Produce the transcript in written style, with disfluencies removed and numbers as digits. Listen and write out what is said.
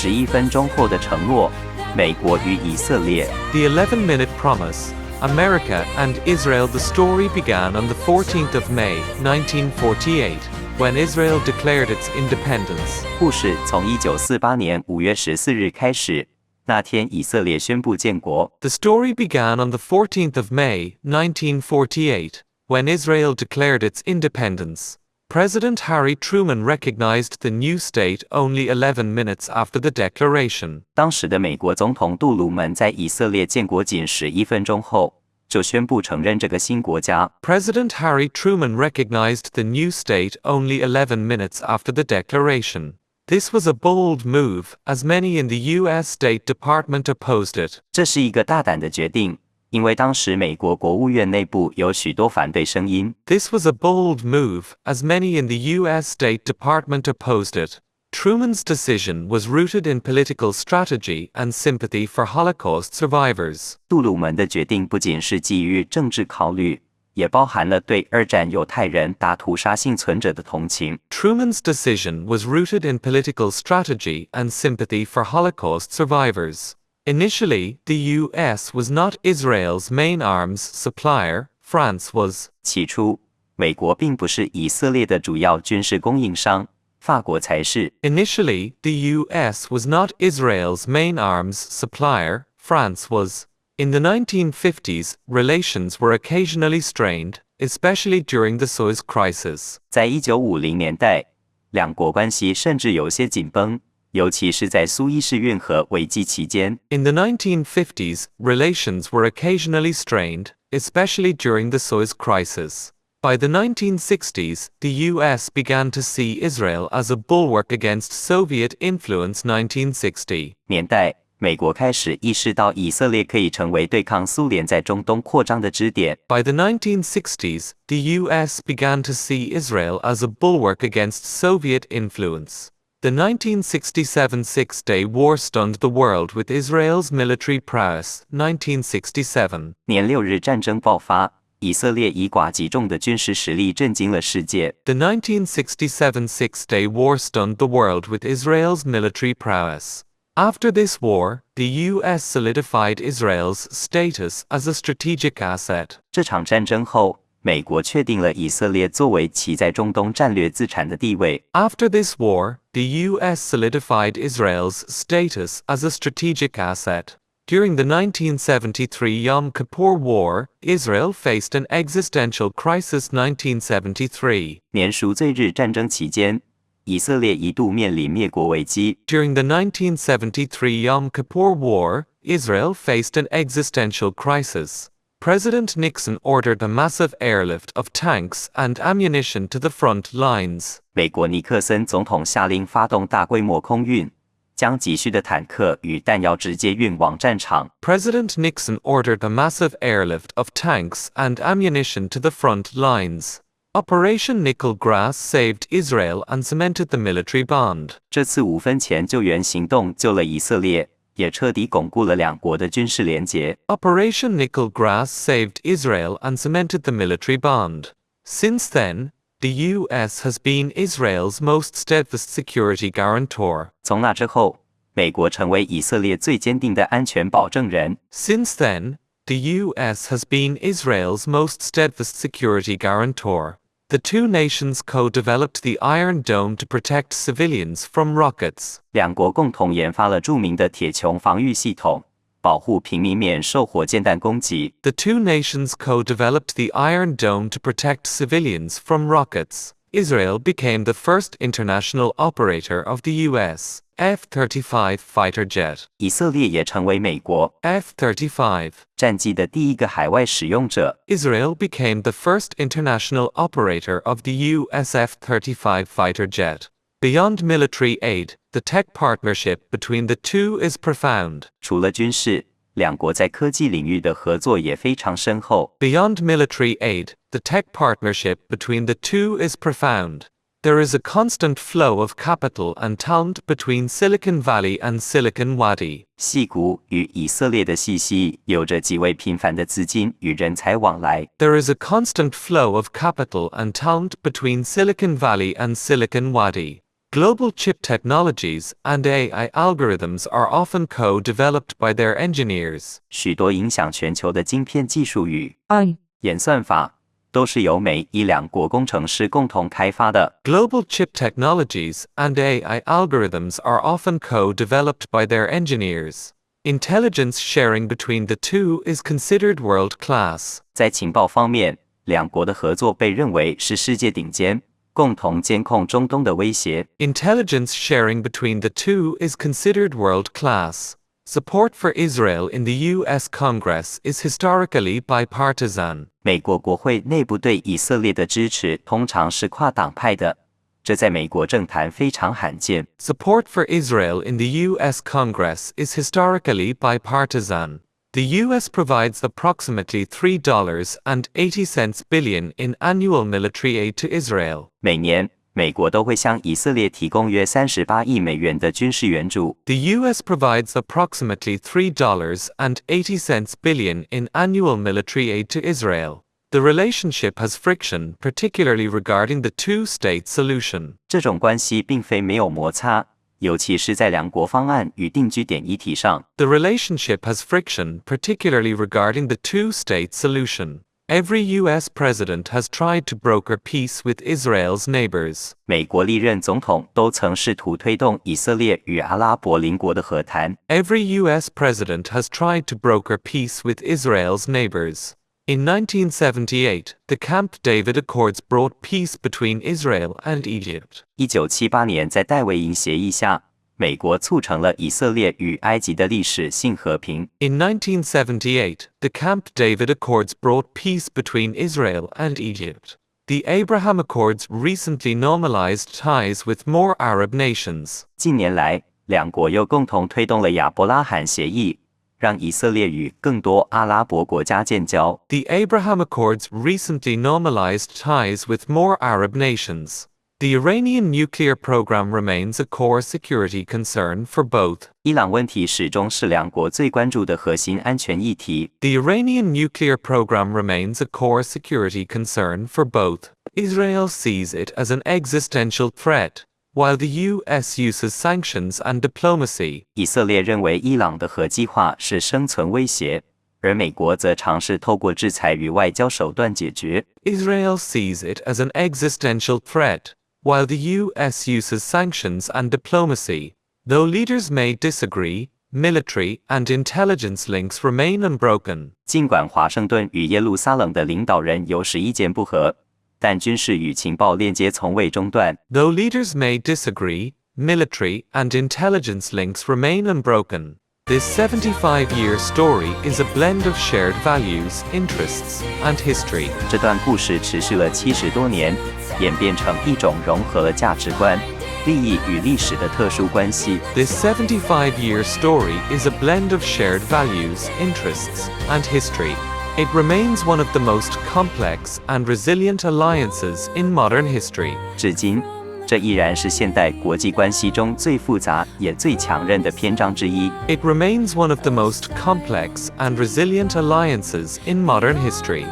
11分钟后的承诺，美国与以色列。The 11-minute promise. America and Israel. The story began on the 14th of May, 1948, when Israel declared its independence. 故事从1948年5月14日开始，那天以色列宣布建国。The story began on the 14th of May, 1948, when Israel declared its independence. President Harry Truman recognized the new state only 11 minutes after the declaration. 当时的美国总统杜鲁门在以色列建国仅11分钟后，就宣布承认这个新国家。President Harry Truman recognized the new state only 11 minutes after the declaration. This was a bold move, as many in the U.S. State Department opposed it. 这是一个大胆的决定，因为当时美国国务院内部有许多反对声音。This was a bold move, as many in the U.S. State Department opposed it. Truman's decision was rooted in political strategy and sympathy for Holocaust survivors. 杜鲁门的决定不仅是基于政治考虑，也包含了对二战犹太人大屠杀幸存者的同情。Truman's decision was rooted in political strategy and sympathy for Holocaust survivors. Initially, the U.S. was not Israel's main arms supplier, France was. 起初，美国并不是以色列的主要军事供应商，法国才是。Initially, the U.S. was not Israel's main arms supplier, France was. In the 1950s, relations were occasionally strained, especially during the Suez Crisis. 在1950年代，两国关系甚至有些紧绷，尤其是在苏伊士运河危机期间。In the 1950s, relations were occasionally strained, especially during the Suez Crisis. By the 1960s, the U.S. began to see Israel as a bulwark against Soviet influence. 1960年代，美国开始意识到以色列可以成为对抗苏联在中东扩张的支点。By the 1960s, the U.S. began to see Israel as a bulwark against Soviet influence. The 1967 Six-Day War stunned the world with Israel's military prowess. 1967年6日战争爆发，以色列以寡击众的军事实力震惊了世界。The 1967 Six-Day War stunned the world with Israel's military prowess. After this war, the U.S. solidified Israel's status as a strategic asset. 这场战争后，美国确定了以色列作为其在中东战略资产的地位。After this war, the U.S. solidified Israel's status as a strategic asset. During the 1973 Yom Kippur War, Israel faced an existential crisis. 1973年赎罪日战争期间，以色列一度面临灭国危机。During the 1973 Yom Kippur War, Israel faced an existential crisis. President Nixon ordered a massive airlift of tanks and ammunition to the front lines. 美国尼克森总统下令发动大规模空运，将急需的坦克与弹药直接运往战场。President Nixon ordered a massive airlift of tanks and ammunition to the front lines. Operation Nickel Grass saved Israel and cemented the military bond. 这次5分钱救援行动救了以色列，也彻底巩固了两国的军事联结。Operation Nickel Grass saved Israel and cemented the military bond. Since then, the U.S. has been Israel's most steadfast security guarantor. 从那之后，美国成为以色列最坚定的安全保证人。Since then, the U.S. has been Israel's most steadfast security guarantor. The two nations co-developed the Iron Dome to protect civilians from rockets. 两国共同研发了著名的铁穹防御系统，保护平民免受火箭弹攻击。The two nations co-developed the Iron Dome to protect civilians from rockets. Israel became the first international operator of the U.S. F-35 fighter jet. 以色列也成为美国 F-35战机的第一个海外使用者。Israel became the first international operator of the U.S. F-35 fighter jet. Beyond military aid, the tech partnership between the two is profound. 除了军事，两国在科技领域的合作也非常深厚。Beyond military aid, the tech partnership between the two is profound. There is a constant flow of capital and talent between Silicon Valley and Silicon Wadi. 矽谷与以色列的细溪有着极为频繁的资金与人才往来。There is a constant flow of capital and talent between Silicon Valley and Silicon Wadi. Global chip technologies and AI algorithms are often co-developed by their engineers. 许多影响全球的晶片技术与 I, 演算法都是由美伊两国工程师共同开发的。 Global chip technologies and AI algorithms are often co-developed by their engineers. Intelligence sharing between the two is considered world-class. 在情报方面，两国的合作被认为是世界顶尖，共同监控中东的威胁。 Intelligence sharing between the two is considered world-class. Support for Israel in the U.S. Congress is historically bipartisan. 美国国会内部对以色列的支持通常是跨党派的，这在美国政坛非常罕见。 Support for Israel in the U.S. Congress is historically bipartisan. The U.S. provides approximately $3.80 billion in annual military aid to Israel. 每年，美国都会向以色列提供约38亿美元的军事援助。 The U.S. provides approximately $3.80 billion in annual military aid to Israel. The relationship has friction, particularly regarding the two-state solution. 这种关系并非没有摩擦，尤其是在两国方案与定居点议题上。 The relationship has friction, particularly regarding the two-state solution. Every U.S. president has tried to broker peace with Israel's neighbors. 美国历任总统都曾试图推动以色列与阿拉伯邻国的和谈。 Every U.S. president has tried to broker peace with Israel's neighbors. In 1978, the Camp David Accords brought peace between Israel and Egypt. 1978年，在戴维营协议下，美国促成了以色列与埃及的历史性和平。 In 1978, the Camp David Accords brought peace between Israel and Egypt. The Abraham Accords recently normalized ties with more Arab nations. 近年来，两国又共同推动了亚伯拉罕协议，让以色列与更多阿拉伯国家建交。 The Abraham Accords recently normalized ties with more Arab nations. The Iranian nuclear program remains a core security concern for both. 伊朗问题始终是两国最关注的核心安全议题。 The Iranian nuclear program remains a core security concern for both. Israel sees it as an existential threat, while the U.S. uses sanctions and diplomacy. 以色列认为伊朗的核计划是生存威胁，而美国则尝试透过制裁与外交手段解决。 Israel sees it as an existential threat, while the U.S. uses sanctions and diplomacy. Though leaders may disagree, military and intelligence links remain unbroken. 尽管华盛顿与耶路撒冷的领导人有时意见不合，但军事与情报链接从未中断。 Though leaders may disagree, military and intelligence links remain unbroken. This 75-year story is a blend of shared values, interests, and history. 这段故事持续了70多年，演变成一种融合了价值观、利益与历史的特殊关系。 This 75-year story is a blend of shared values, interests, and history. It remains one of the most complex and resilient alliances in modern history. 至今，这依然是现代国际关系中最复杂也最强韧的篇章之一。 It remains one of the most complex and resilient alliances in modern history.